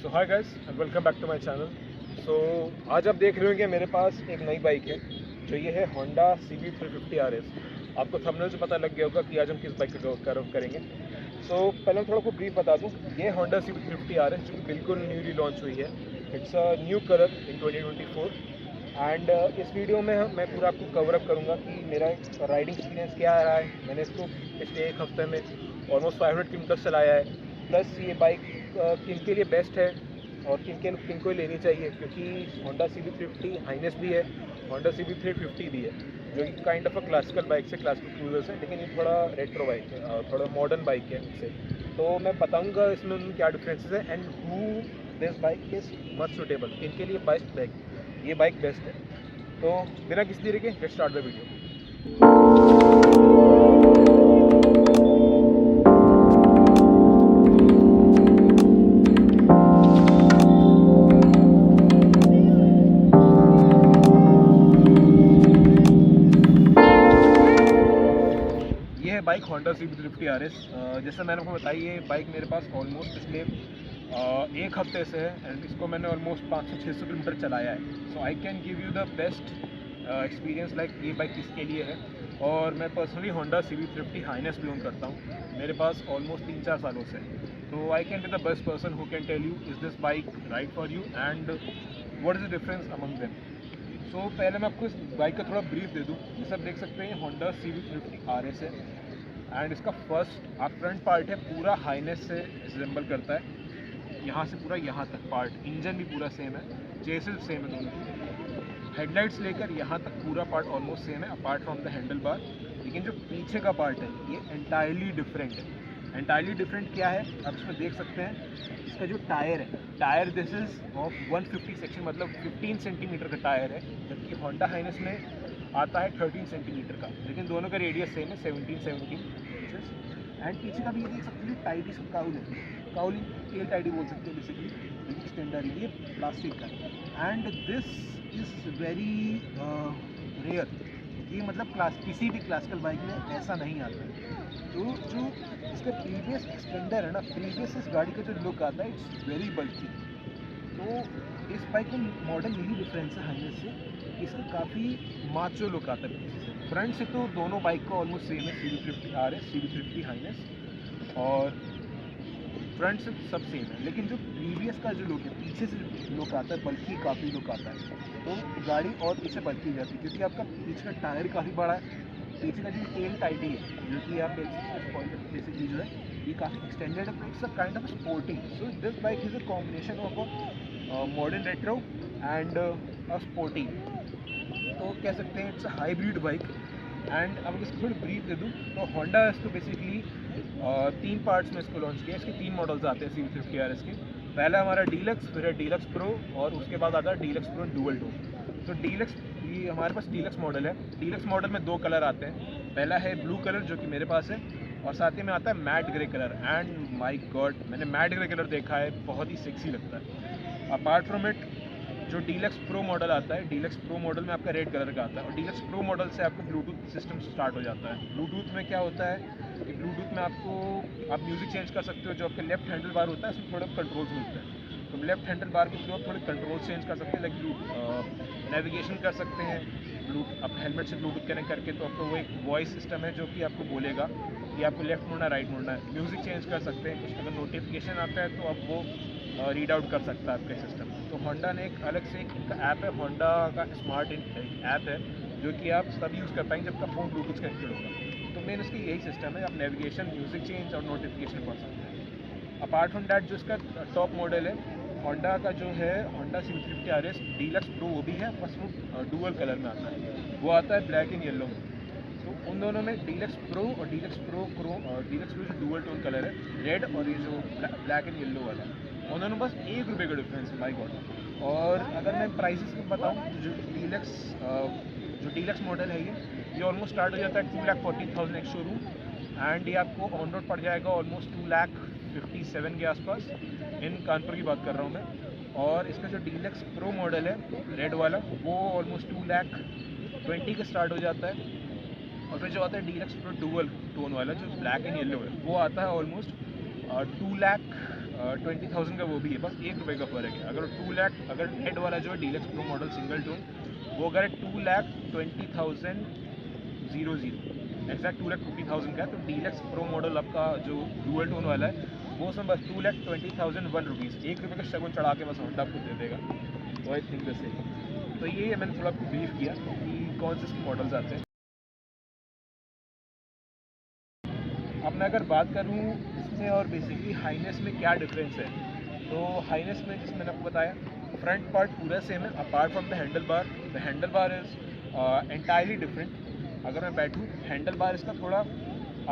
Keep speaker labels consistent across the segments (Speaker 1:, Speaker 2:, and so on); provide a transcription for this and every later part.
Speaker 1: So hi guys and welcome back to my channel. So आज आप देख रहे हो कि मेरे पास एक नई बाइक है जो ये है Honda CB350 RS। आपको थंबनेल से पता लग गया होगा कि आज हम किस बाइक का रफ करेंगे। सो पहले मैं थोड़ा आपको ब्रीफ बता दूं, ये Honda CB350 RS जो कि बिल्कुल न्यूली लॉन्च हुई है। It's a new colour in 2024 and इस वीडियो में मैं पूरा आपको कवर अप करूँगा कि मेरा राइडिंग एक्सपीरियंस क्या रहा है। मैंने इसको पिछले एक हफ्ते में ऑलमोस्ट 500 किलोमीटर चलाया है। प्लस ये बाइक किन के लिए बेस्ट है और किन को लेनी चाहिए, क्योंकि Honda CB350 हाइनेस भी है, Honda CB350 भी है, जो कि kind of a classical bike से क्लासिकल क्रूजर्स है, लेकिन ये थोड़ा रेट्रो बाइक है, थोड़ा मॉडर्न बाइक है उससे। तो मैं बताऊंगा इसमें उनमें क्या डिफरेंसेस है and who this bike is much suitable, किन के लिए बेस्ट बाइक ये बाइक बेस्ट है। तो बिना किसी देरी के लेट्स स्टार्ट द वीडियो। ये है बाइक Honda CB350 RS। जैसा मैंने आपको बताई, ये बाइक मेरे पास ऑलमोस्ट पिछले एक हफ्ते से है एंड इसको मैंने ऑलमोस्ट 500-600 किलोमीटर चलाया है। So I can give you the best experience like ये बाइक किसके लिए है। और मैं पर्सनली Honda CB350 हाइनेस भी ओन करता हूँ, मेरे पास ऑलमोस्ट 3-4 सालों से। तो I can be the best person who can tell you is this bike right for you and what is the difference among them. So पहले मैं आपको इस बाइक का थोड़ा ब्रीफ दे दूँ। जैसे आप देख सकते हैं Honda CB350 RS है एंड इसका फर्स्ट आप फ्रंट पार्ट है पूरा हाइनेस से रिजेंबल करता है। यहाँ से पूरा यहाँ तक पार्ट, इंजन भी पूरा सेम है, चेसिस सेम है दोनों। हेडलाइट्स लेकर यहाँ तक पूरा पार्ट ऑलमोस्ट सेम है apart from the handle bar. लेकिन जो पीछे का पार्ट है ये एंटायरली डिफरेंट है। एंटायरली डिफरेंट क्या है आप इसमें देख सकते हैं। इसका जो टायर है, tyre this is of 150 section, मतलब 15 सेंटीमीटर का टायर है, जबकि Honda हाइनेस में आता है 13 सेंटीमीटर का, लेकिन दोनों का रेडियस सेम है 17 इंचेस। एंड पीछे का भी ये देख सकते हैं टाइडी सब काउल है, काउलिंग टेल टाइडी बोल सकते हो बेसिकली, एक्सटेंडर ये प्लास्टिक का। And this is very rare, ये मतलब किसी भी क्लासिकल बाइक में ऐसा नहीं आता है। तो जो इसका प्रीवियस एक्सटेंडर है ना, प्रीवियस इस गाड़ी का जो लुक आता है इट्स वेरी बल्की। तो इस बाइक में मॉडल यही डिफरेंस है हाइनेस से, इसका काफ़ी माचो लुक आता है पीछे से। फ्रंट से तो दोनों बाइक का ऑलमोस्ट सेम है, CB350 RS CB350 हाइनेस, और फ्रंट से सब सेम है। लेकिन जो प्रीवियस का जो लुक है, पीछे से जो लुक आता है बल्कि काफ़ी लुक आता है, तो गाड़ी और पीछे बल्कि जाती है, क्योंकि आपका पीछे का टायर काफ़ी बड़ा है। पीछे का जो टेल टाइडी है, जो कि आप बेसिकली जो है ये काफ़ी एक्सटेंडेड है, it's a kind of sporting. So this bike is a combination of a modern retro and a sporty, तो कह सकते हैं it's a hybrid bike. And अब इसको थोड़ी ब्रीफ दे दूँ तो Honda इसको बेसिकली 3 पार्ट्स में इसको लॉन्च किया। इसके 3 मॉडल्स आते हैं CB350 RS के। पहला हमारा डीलक्स, फिर है डीलक्स प्रो, और उसके बाद आता है डीलक्स प्रो डुअल टोन। तो डीलक्स, ये हमारे पास डीलक्स मॉडल है। डीलक्स मॉडल में 2 कलर आते हैं। पहला है ब्लू कलर जो कि मेरे पास है, और साथ ही में आता है matte grey colour. And my God, मैंने मैट ग्रे कलर देखा है, बहुत ही सेक्सी लगता है। अपार्ट फ्रॉम इट जो डीलक्स प्रो मॉडल आता है, डीलक्स प्रो मॉडल में आपका रेड कलर का आता है, और डीलक्स प्रो मॉडल से आपका ब्लूटूथ सिस्टम स्टार्ट हो जाता है। ब्लूटूथ में क्या होता है कि ब्लूटूथ में आप म्यूज़िक चेंज कर सकते हो। जो आपका लेफ्ट हैंडल बार होता है उसमें थोड़ा कंट्रोल्स मिलते हैं, तो लेफ्ट हैंडल बार के थ्रू आप थोड़े कंट्रोल चेंज कर सकते हैं, लाइक नेविगेशन कर सकते हैं। आप हेलमेट से ब्लूटूथ कनेक्ट करके, तो आपको वो एक वॉइस सिस्टम है जो कि आपको बोलेगा कि आपको लेफ्ट मुड़ना राइट मुड़ना है। म्यूज़िक चेंज कर सकते हैं, कुछ अगर नोटिफिकेशन आता है तो आप वो रीड आउट कर सकता है आपके सिस्टम। तो Honda ने एक अलग से एक इनका ऐप है, Honda का स्मार्ट ऐप है, जो कि आप तभी यूज़ कर पाएंगे जब आपका फ़ोन ब्लूटूथ कनेक्टेड होगा। तो मेन उसकी यही सिस्टम है, आप नेविगेशन, म्यूज़िक चेंज और नोटिफिकेशन पढ़ सकते हैं। अपार्ट फ्रॉम डैट जो इसका टॉप मॉडल है Honda का, जो है Honda CB350 RS deluxe pro, वो भी है, बस वो डुअल कलर में आता है। वो आता है ब्लैक एंड येलो में। तो उन दोनों में डीलक्स प्रो और डीलक्स प्रो जो डुअल टोन कलर है, रेड, और ये जो ब्लैक एंड येलो वाला है, उन दोनों बस ₹1 का डिफरेंस है, माय गॉड। और अगर मैं प्राइसेस की बताऊँ तो जो डीलक्स मॉडल है ये ऑलमोस्ट स्टार्ट हो जाता है 2,40,000 एक्स शोरूम, एंड ये आपको ऑन रोड पड़ जाएगा ऑलमोस्ट 2,57,000 के आसपास। इन कानपुर की बात कर रहा हूँ मैं। और इसका जो डीलक्स प्रो मॉडल है रेड वाला, वो ऑलमोस्ट 2,20,000 का स्टार्ट हो जाता है। और फिर जो आता है डीलक्स प्रो डुअल टोन वाला जो ब्लैक एंड येलो है, वो आता है ऑलमोस्ट 2 लाख 20,000 का वो भी है, बस ₹1 का फ़र्क है। अगर 2 लाख, अगर हेड वाला जो है deluxe pro model single tone, वो अगर 2,20,000 एग्जैक्ट 2,50,000 का है, तो डीलक्स प्रो मॉडल आपका जो डुअल टोन वाला है वो उसमें बस 2,20,001 रुपीज़, ₹1 का शगुन चढ़ा के बस होंडा आपको दे देगा। तो आई थिंक द सेम। तो ये मैंने थोड़ा आपको ब्रीफ किया कि कौन से इसके मॉडल्स आते हैं। अब मैं अगर बात करूँ इसमें और बेसिकली हाईनेस में क्या डिफरेंस है, तो हाईनेस में जैसे मैंने आपको बताया फ्रंट पार्ट पूरा सेम है apart from the handle bar is entirely different. अगर मैं बैठूँ, हैंडल बार इसका थोड़ा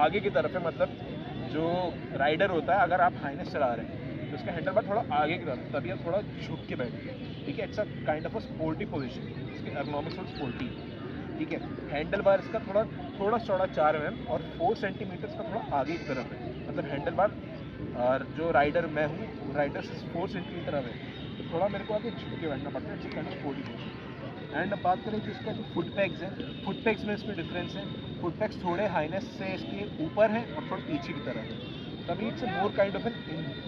Speaker 1: आगे की तरफ है, मतलब जो राइडर होता है अगर आप हाईनेस चला रहे हैं तो उसका हैंडल बार थोड़ा आगे की तरफ, तभी आप थोड़ा झुक के बैठिए, ठीक है। It's a kind of a sporty position, इसके एर्गोनॉमिक्स और स्पोर्टी, ठीक है। हैंडल बार इसका थोड़ा थोड़ा चौड़ा 4 mm और 4 सेंटीमीटर का थोड़ा आगे की तरफ है, मतलब हैंडल बार और जो राइडर मैं हूँ राइडर से 4 सेंटीमीटर अवे, तो थोड़ा मेरे को आगे झुक के बैठना पड़ता है, it's kind of sporty position. And अब बात करें कि इसका जो फुट पैक्स है, फुट पैक्स में इसमें डिफरेंस है। फुट पैक्स थोड़े हाईनेस से इसके ऊपर हैं और थोड़े पीछे की तरफ है, तभी it's more kind of an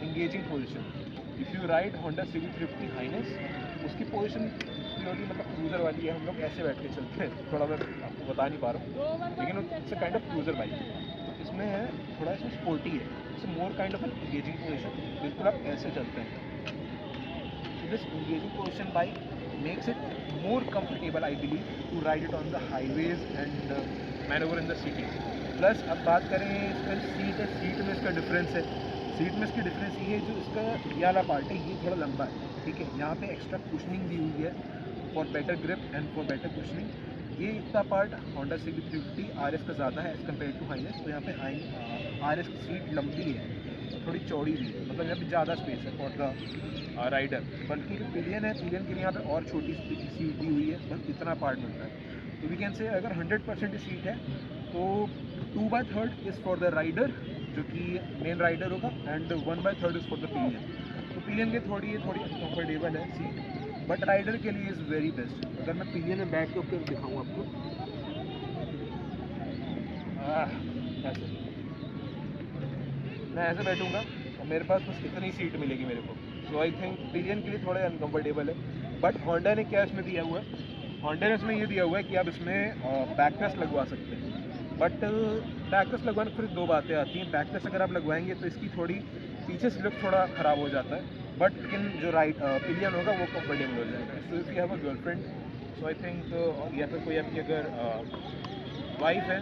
Speaker 1: engaging position. If you ride Honda CB50 Highness, उसकी पोजिशन प्योरली मतलब क्रूज़र वाली है, हम लोग ऐसे बैठ के चलते हैं, थोड़ा मैं आपको बता नहीं पा रहा हूँ, लेकिन it's a kind of cruiser bike. तो इसमें है थोड़ा, इसमें स्पोर्टी है, it's more kind of an engaging position, बिल्कुल आप ऐसे चलते हैं। So this engaging position bike makes it more comfortable, I believe, to ride it on the highways and maneuver in the city. Plus अब बात करें इसका सीट है, सीट में इसका डिफरेंस है। सीट में इसकी डिफरेंस ये है, जो इसका ये वाला पार्ट है ये थोड़ा लंबा है, ठीक है। यहाँ पे एक्स्ट्रा कुशनिंग दी हुई है for better grip and for better cushioning. ये इतना पार्ट होंडा CB50 RS का ज़्यादा है एज़ कम्पेयर टू हाईनेस। तो यहाँ पे RS की सीट लंबी है, थोड़ी चौड़ी भी है, मतलब यहाँ पे ज़्यादा स्पेस है फॉर द राइडर। बल्कि जो पिलियन है, पिलियन के लिए यहाँ पे और छोटी सीट दी हुई है, बस इतना पार्ट मिलता है। तो वी कैन से अगर 100% सीट है तो 2/3 इज़ फॉर द राइडर, जो कि मेन राइडर होगा, and 1/3 is for the pillion. तो पिलियन के थोड़ी कंफर्टेबल है सीट, बट राइडर के लिए इज़ वेरी बेस्ट। अगर मैं पिलियन में बैठ के ऊपर दिखाऊँ आपको, ऐसे मैं ऐसे बैठूँगा और मेरे पास बस इतनी सीट मिलेगी मेरे को। सो आई थिंक पिलियन के लिए थोड़ा अनकम्फर्टेबल है। बट होंडा ने क्या इसमें दिया हुआ है, होंडा ने इसमें ये दिया हुआ है कि आप इसमें बैक रेस्ट लगवा सकते हैं। बट बैक रेस्ट लगवाने फिर दो बातें आती हैं। बैक रेस्ट अगर आप लगवाएंगे तो इसकी थोड़ी पीछे से लुक थोड़ा ख़राब हो जाता है, बट लेकिन जो पिलियन होगा वो कंफर्टेबल हो जाएगा। So if you have a girlfriend, so I think, या फिर कोई आपकी अगर वाइफ है,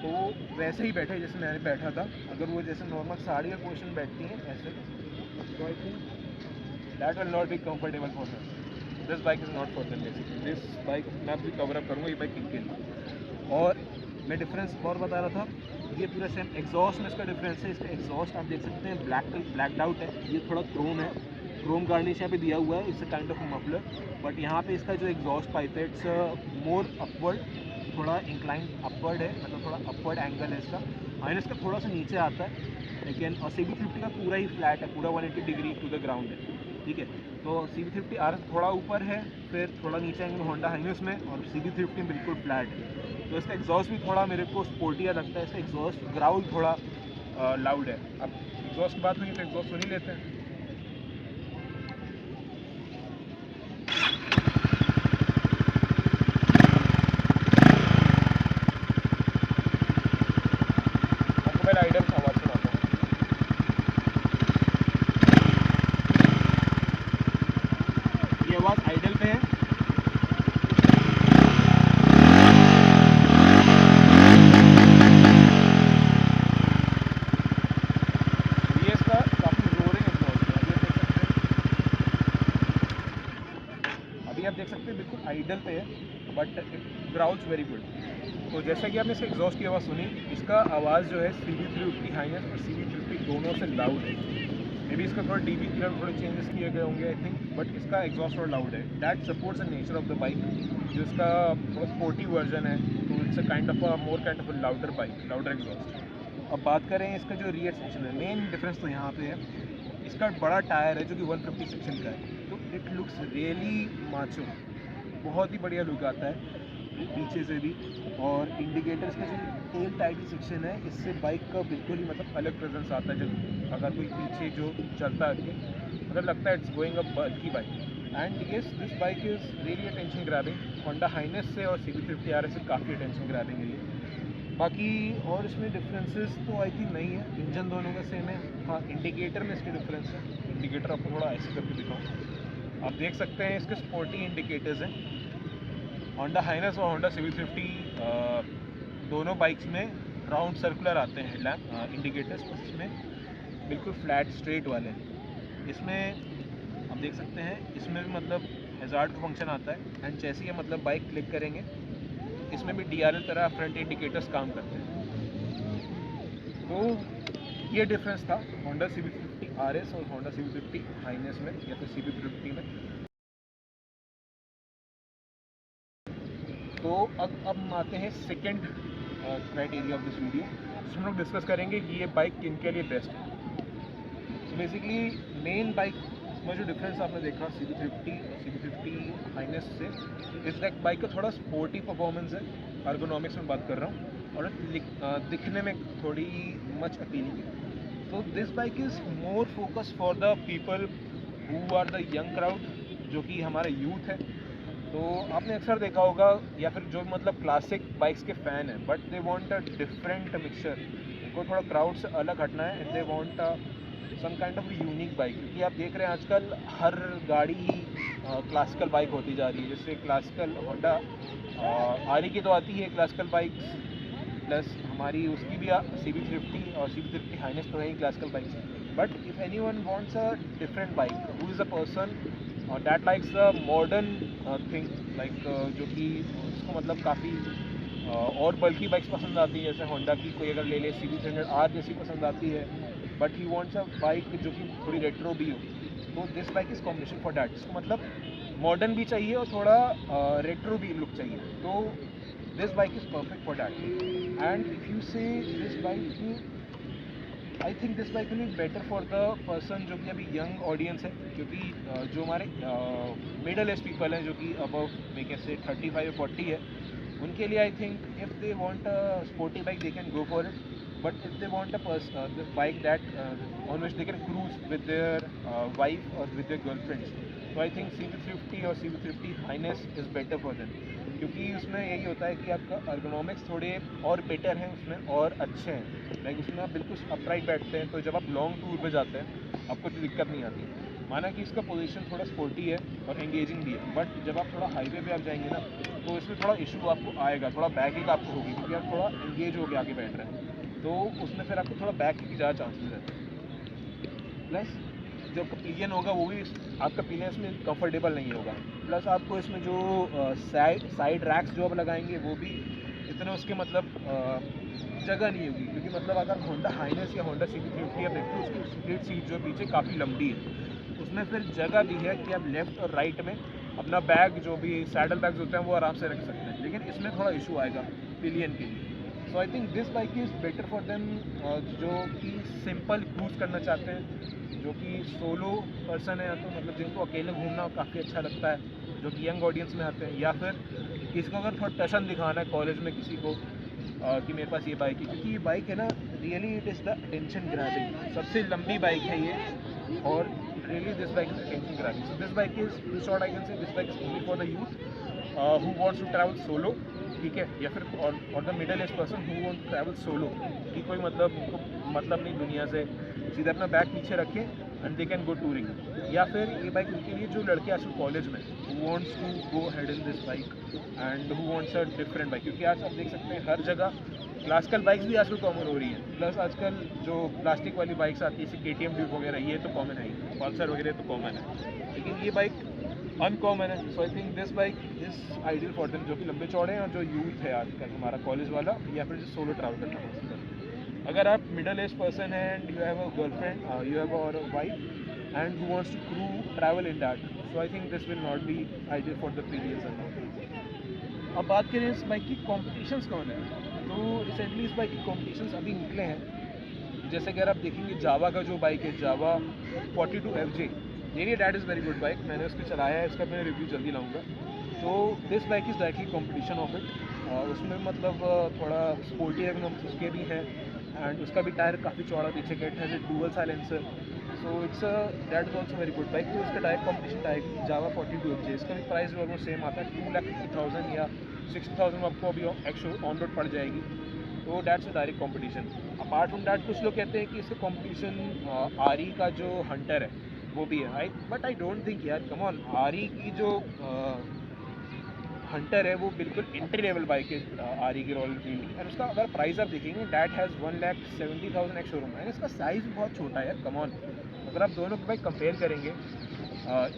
Speaker 1: तो वो वैसे ही बैठे जैसे मैंने बैठा था। अगर वो जैसे नॉर्मल साड़ी का पोर्शन बैठती हैं ऐसे, तो I think that will not be comfortable for her. This bike is not for them basically. This bike मैं भी कवर अप करूँगा ये बाइक किनके लिए। और मैं डिफरेंस और बता रहा था, ये पूरा सेम एग्जॉस्ट में इसका डिफरेंस है। इसका एग्जॉस्ट आप देख सकते हैं ब्लैक आउट है, ये थोड़ा क्रोम है, क्रोम गार्निश यहाँ पे दिया हुआ है, it's a kind of muffler. But यहाँ पे इसका जो एग्जॉस्ट पाइप है इट्स मोर अपवर्ड, थोड़ा इंक्लाइन अपवर्ड है, मतलब थोड़ा अपवर्ड एंगल है इसका। माइनस का थोड़ा सा नीचे आता है, लेकिन और CB50 का पूरा ही फ्लैट है, पूरा 180 डिग्री टू द ग्राउंड है, ठीक है। तो CB50 RS थोड़ा ऊपर है, फिर थोड़ा नीचे आएंगे होंडा हाइनेस में, और CB50 बिल्कुल फ्लैट है। तो इसका एग्जॉस्ट भी थोड़ा मेरे को स्पोर्टिया लगता है। इसका एग्जॉस्ट ग्राउल थोड़ा लाउड है। अब एग्जॉस्ट की बात हुई तो एग्जॉस्ट सुन ही लेते हैं। आपको पहले आइडल आवाज़ सुनाता हूँ। ये आवाज़ आइडल पे है, ये इसका काफ़ी रोरिंग एग्जॉस्ट है। अभी आप देख सकते हैं बिल्कुल आइडल पे है, बट इट ग्राउल्स वेरी गुड। तो जैसा कि आपने इसके एग्जॉस्ट की आवाज़ सुनी, इसका आवाज़ जो है CB350 हाइनेस और CB50 दोनों से लाउड है। मे बी इसका थोड़ा DB क्लियर थोड़े चेंजेस किए गए होंगे आई थिंक, बट इसका एग्जॉस्ट थोड़ा लाउड है। That supports the nature of the bike. जो इसका थोड़ा स्पोर्टी वर्जन है, तो it's a kind of a more kind of a louder bike, louder exhaust. अब बात करें इसका जो रियर सेक्शन है, मेन डिफरेंस तो यहाँ पे है, इसका बड़ा टायर है जो कि 150 सेक्शन का है, तो इट लुक्स रियली माचो, बहुत ही बढ़िया लुक आता है। पीछे से भी, और इंडिकेटर्स का जो टेल टाइडी सेक्शन है इससे बाइक का बिल्कुल ही मतलब अलग प्रेजेंस आता है। जब अगर कोई पीछे जो चलता है मतलब लगता है it's going a bulky bike. And yes, this bike is really attention grabbing. Honda Highness से और CB50 RS से काफ़ी अटेंशन ग्रैबिंग है ये। बाकी और इसमें डिफरेंसेस तो आई थिंक नहीं है, इंजन दोनों का सेम है। हाँ, इंडिकेटर में इसके डिफरेंस है। इंडिकेटर आपको थोड़ा ऐसे करके दिखाऊँ, आप देख सकते हैं इसके स्पोर्टी इंडिकेटर्स हैं। होंडा हाइनेस और होंडा CB50 दोनों बाइक्स में राउंड सर्कुलर आते हैं हेडलैम्प इंडिकेटर्स, इसमें बिल्कुल फ्लैट स्ट्रेट वाले हैं। इसमें आप देख सकते हैं इसमें भी मतलब हैज़ार्ड का फंक्शन आता है। एंड जैसे ही मतलब बाइक क्लिक करेंगे इसमें भी DRL तरह फ्रंट इंडिकेटर्स काम करते हैं। तो ये डिफरेंस था होंडा CB50 RS और होंडा CB50 हाइनेस में या फिर CB50 में। तो अब हम आते हैं second criteria of this video, जिसमें हम लोग डिस्कस करेंगे कि ये बाइक किन के लिए बेस्ट है। तो बेसिकली मेन बाइक में जो डिफरेंस आपने देखा CB50 और CB50 हाइनेस से, इस बाइक का थोड़ा स्पोर्टी परफॉर्मेंस है, अर्गोनॉमिक्स में बात कर रहा हूँ, और दिखने में थोड़ी मच अपीलिंग है। तो this bike is more focus for the people who are the young crowd, जो कि हमारा यूथ है। तो आपने अक्सर देखा होगा, या फिर जो मतलब क्लासिक बाइक्स के फ़ैन हैं but they want a different mixture, उनको थोड़ा क्राउड से अलग हटना है and they want some kind of unique bike. क्योंकि आप देख रहे हैं आजकल हर गाड़ी ही क्लासिकल बाइक होती जा रही है। जैसे क्लासिकल होंडा आरी की तो आती है क्लासिकल बाइक्स, प्लस हमारी उसकी भी CB50 और CB50 हाइनेस तो है ही classical bikes. But if anyone wants a different bike, who is a person that likes a modern thing, like जो कि उसको मतलब काफ़ी और बल्कि बाइक्स पसंद आती है, जैसे होंडा की कोई अगर ले ले CB300R जैसी पसंद आती है, but he wants a bike जो कि थोड़ी रेट्रो भी हो, तो this bike is combination for that. इसको मतलब मॉडर्न भी चाहिए और थोड़ा रेट्रो भी लुक चाहिए, तो this bike is perfect for that. And if you see this bike, I think this bike will be better for the person जो कि अभी यंग ऑडियंस है, क्योंकि जो हमारे मिडल एज पीपल हैं जो कि above may can say 35 or 40 है, उनके लिए I think if they want a sporty bike they can go for it. But if they want a bike that on which they can cruise with their wife और with their girlfriends, तो I think CB50 और CB50 Highness is better for them. क्योंकि उसमें यही होता है कि आपका अर्गोनॉमिक्स थोड़े और बेटर हैं उसमें और अच्छे हैं। लाइक उसमें आप बिल्कुल अपराइट बैठते हैं, तो जब आप लॉन्ग टूर पे जाते हैं आपको तो दिक्कत नहीं आती। माना कि इसका पोजीशन थोड़ा स्पोर्टी है और एंगेजिंग भी है, बट जब आप थोड़ा हाईवे पे आप जाएंगे ना, तो इसमें थोड़ा इशू आपको आएगा, थोड़ा बैक किक आपको होगी, क्योंकि आप थोड़ा एंगेज हो के आगे बैठ रहे हैं, तो उसमें फिर आपको थोड़ा बैक किक की ज़्यादा चांसेस रहते हैं। प्लस जो आपका पिलियन होगा वो भी आपका पिलियन इसमें कंफर्टेबल नहीं होगा। प्लस आपको इसमें जो साइड रैक्स जो आप लगाएंगे वो भी इतने उसके मतलब जगह नहीं होगी, क्योंकि मतलब अगर होंडा हाइनेस या होंडा CB50 आप देखते हो उसकी स्प्लिट सीट जो पीछे काफ़ी लंबी है, उसमें फिर जगह भी है कि आप लेफ़्ट और राइट में अपना बैग जो भी सैडल बैग्स होते हैं वो आराम से रख सकते हैं। लेकिन इसमें थोड़ा इशू आएगा पिलियन के लिए। So I think this bike is better for them जो कि सिंपल क्रूज़ करना चाहते हैं, जो कि सोलो पर्सन है, या तो मतलब जिनको अकेले घूमना काफ़ी अच्छा लगता है, जो कि यंग ऑडियंस में आते हैं, या फिर किसी को अगर थोड़ा टशन दिखाना है कॉलेज में किसी को कि मेरे पास ये बाइक है, क्योंकि ये बाइक है ना really it is the attention grabbing, सबसे लंबी बाइक है ये, और really this bike is attention grabbing. So this bike is in short I can say this bike is only for the youth who wants to travel solo, ठीक है, या फिर और the middle age person who want to travel solo, कि कोई मतलब उनको मतलब नहीं दुनिया से, सीधे अपना बैग पीछे रखें and they can go touring. या फिर ये बाइक उनके लिए जो लड़के आजकल कॉलेज में who wants to go head in this bike and who wants a different bike, क्योंकि आज आप देख सकते हैं हर जगह क्लासिकल बाइक्स भी आजकल कॉमन हो रही हैं। प्लस आजकल जो प्लास्टिक वाली बाइक्स आती है जैसे KTM ड्यूक वगैरह, ये तो कॉमन है ही, पल्सर वगैरह तो कॉमन है, लेकिन ये बाइक अनकॉमन है। So I think this bike is ideal for them जो कि लंबे चौड़े हैं और जो यूथ है आजकल हमारा कॉलेज वाला, या फिर जो सोलो ट्रैवल करना पसंद है। अगर आप मिडल एज पर्सन है and you have a girlfriend, you have और wife and who wants to travel in that, so I think this will not be ideal for the pillions and not. अब बात करें इस bike की competitions कौन है, तो रिसेंटली इस बाइक की कॉम्पिटिशन्स अभी निकले हैं। जैसे कि अगर आप देखेंगे जावा का जो बाइक है, जावा 42FJ, really that is very good bike, मैंने उसको चलाया है, इसका मैं रिव्यू जल्दी लाऊंगा। तो this bike is directly competition of it. उसमें मतलब थोड़ा स्पोर्टी एकोनॉमिक्स उसके भी हैं, एंड उसका भी टायर काफ़ी चौड़ा पीछे का, it has A dual silencer, so it's that is also very good bike. तो उसका डायरेक्ट कॉम्पिटिशन टाइप जावा 42 इसका भी प्राइस भी ऑलमोस्ट सेम आता है, 2,50,000 या 60,000 आपको अभी एक्चुअल ऑन रोड पड़ जाएगी। तो that's a direct competition. Apart from that कुछ लोग कहते हैं कि इसका कॉम्पिटिशन आरी का जो हंटर है वो भी है, बट आई डोंट थिंक यार, कम ऑन, आरी की जो हंटर है वो बिल्कुल एंट्री लेवल बाइक है आरी की, रॉयल एनफील्ड की। एंड उसका अगर प्राइस आप देखेंगे, डैट हैज़ 1,70,000 एक्स शोरूम है, इसका साइज़ भी बहुत छोटा है यार, कम ऑन। अगर आप दोनों की बाइक कंपेयर करेंगे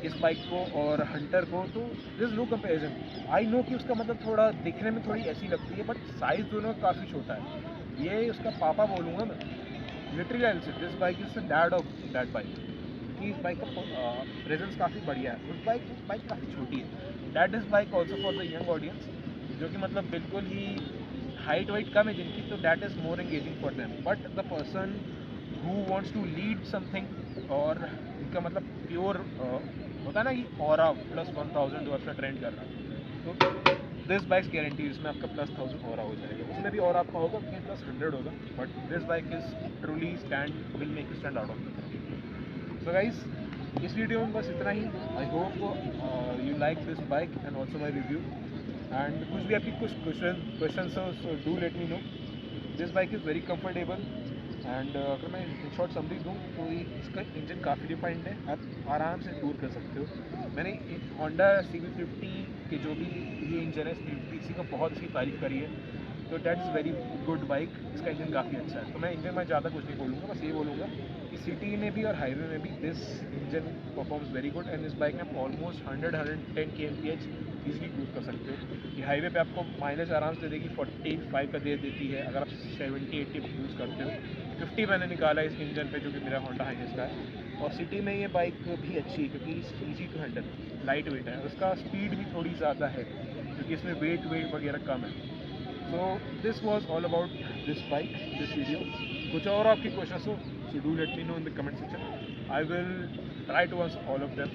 Speaker 1: इस बाइक को और हंटर को, तो this is no comparison. I know कि उसका मतलब थोड़ा दिखने में थोड़ी ऐसी लगती है, बट साइज़ दोनों का काफ़ी छोटा है। ये उसका पापा बोलूँगा मैं, लिटरली से this bike is the dad of that bike, क्योंकि इस बाइक का प्रेजेंस काफ़ी बढ़िया है। उस बाइक काफ़ी छोटी है। That is bike also for the young audience, जो कि मतलब बिल्कुल ही हाइट वाइट कम है जिनकी, तो that is more engaging for them. But the person who wants to lead something, और इनका मतलब प्योर होता है ना कि ऑरा प्लस 1,000 जो आपका ट्रेंड कर रहा है, तो दिस बाइक्स गारंटी इसमें आपका प्लस 1,000 ऑरा हो जाएगा। उसमें भी और आपका होगा कि प्लस 100 होगा, but this bike is truly stand will make you stand out of the. So guys, इस वीडियो में बस इतना ही। I hope you like this bike and also my review, and कुछ भी आपकी कुछ क्वेश्चन हो, so do let me know. This bike is very comfortable, and अगर मैं इन शॉर्ट समरी दूँ तो इसका इंजन काफ़ी डिफाइंड है, आप आराम से टूर कर सकते हो। मैंने होंडा CB50 के जो भी ये इंजन है CB50, इसी का बहुत इसकी तारीफ़ करी है, तो that is very good bike. इसका इंजन काफ़ी अच्छा है, तो मैं इंजन में ज़्यादा कुछ नहीं बोलूँगा, बस ये बोलूँगा कि सिटी में भी और हाईवे में भी this engine performs very good. And इस बाइक में आप ऑलमोस्ट 100-110 kmph ईजिली क्रूज कर सकते हो। ये हाईवे पे आपको माइलेज आराम से देगी, 45 का दे देती है अगर आप 70-80 क्रूज करते हो। 50 मैंने निकाला इस इंजन पे, जो कि मेरा होंडा हाइनेस का है। और सिटी में ये बाइक भी अच्छी है क्योंकि easy to handle, light weight है, और उसका स्पीड भी थोड़ी ज़्यादा है क्योंकि इसमें वेट वगैरह कम है। So this was all about this bike, this video. कुछ और आपकी क्वेश्चंस हो, so do let me know in the comment section. I will try to answer all of them.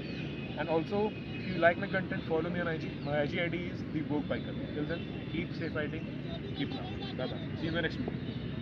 Speaker 1: And also, if you like my content, follow me on IG. My IG ID is the Vogue Biker. Till then, keep safe riding, keep love. Bye bye. See you in the next video.